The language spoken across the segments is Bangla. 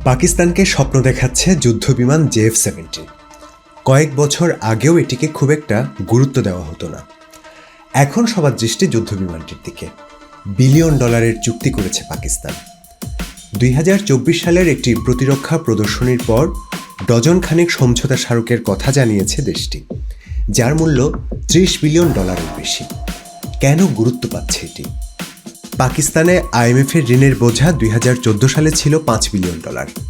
পাকিস্তানকে স্বপ্ন দেখাচ্ছে যুদ্ধবিমান JF-17। কয়েক বছর আগেও এটিকে খুব একটা গুরুত্ব দেওয়া হতো না। এখন সবার দৃষ্টি যুদ্ধবিমানটির দিকে। বিলিয়ন ডলারের চুক্তি করেছে পাকিস্তান। 2024 সালের একটি প্রতিরক্ষা প্রদর্শনীর পর ডজন খানেক সমঝোতা স্মারকের কথা জানিয়েছে দেশটি, যার মূল্য $30 বিলিয়ন বেশি। কেন গুরুত্ব পাচ্ছে এটি? পাকিস্তানে IMF-এর ঋণের বোঝা 2014 সালে ছিল $5 বিলিয়ন।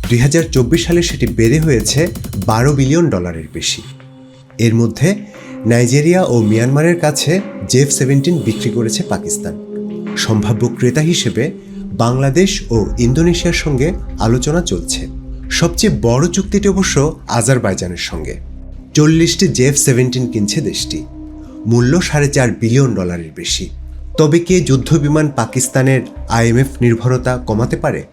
2024 সালে সেটি বেড়ে হয়েছে $12 বিলিয়ন বেশি। এর মধ্যে নাইজেরিয়া ও মিয়ানমারের কাছে JF-17 বিক্রি করেছে পাকিস্তান। সম্ভাব্য ক্রেতা হিসেবে বাংলাদেশ ও ইন্দোনেশিয়ার সঙ্গে আলোচনা চলছে। সবচেয়ে বড় চুক্তিটি অবশ্য আজারবাইজানের সঙ্গে। 40টি JF-17 কিনছে দেশটি, মূল্য $4.5 বিলিয়ন বেশি। তবে কি যুদ্ধবিমান পাকিস্তানের IMF নির্ভরতা কমাতে পারে?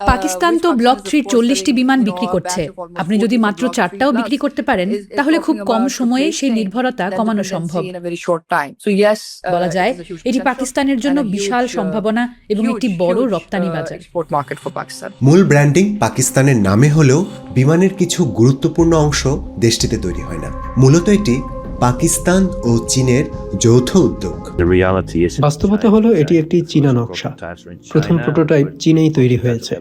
পাকিস্তান তো ব্লক 3 40টি বিমান বিক্রি করছে। আপনি যদি মাত্র 4টাও বিক্রি করতে পারেন, তাহলে খুব কম সময়ে সেই নির্ভরতা কমানো সম্ভব। বলা যায় এটি পাকিস্তানের জন্য বিশাল সম্ভাবনা এবং একটি বড় রপ্তানি বাজার। মূল ব্র্যান্ডিং পাকিস্তানের নামে হলেও বিমানের কিছু গুরুত্বপূর্ণ অংশ দেশটিতে তৈরি হয় না। মূলত এটি পাকিস্তান ও চীনের যৌথ উদ্যোগ। বাস্তবতা হলো এটি একটি চীনা নকশা। প্রথম প্রোটোটাইপ চীনেই তৈরি হয়েছে।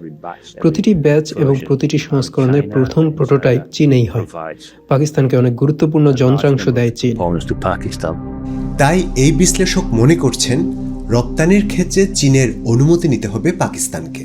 প্রতিটি ব্যাচ এবং প্রতিটি সংস্করণের প্রথম প্রোটোটাইপ চীনেই হয়। পাকিস্তানকে অনেক গুরুত্বপূর্ণ যন্ত্রাংশ দেয় চীন। তাই এই বিশ্লেষক মনে করছেন রপ্তানির ক্ষেত্রে চীনের অনুমতি নিতে হবে পাকিস্তানকে।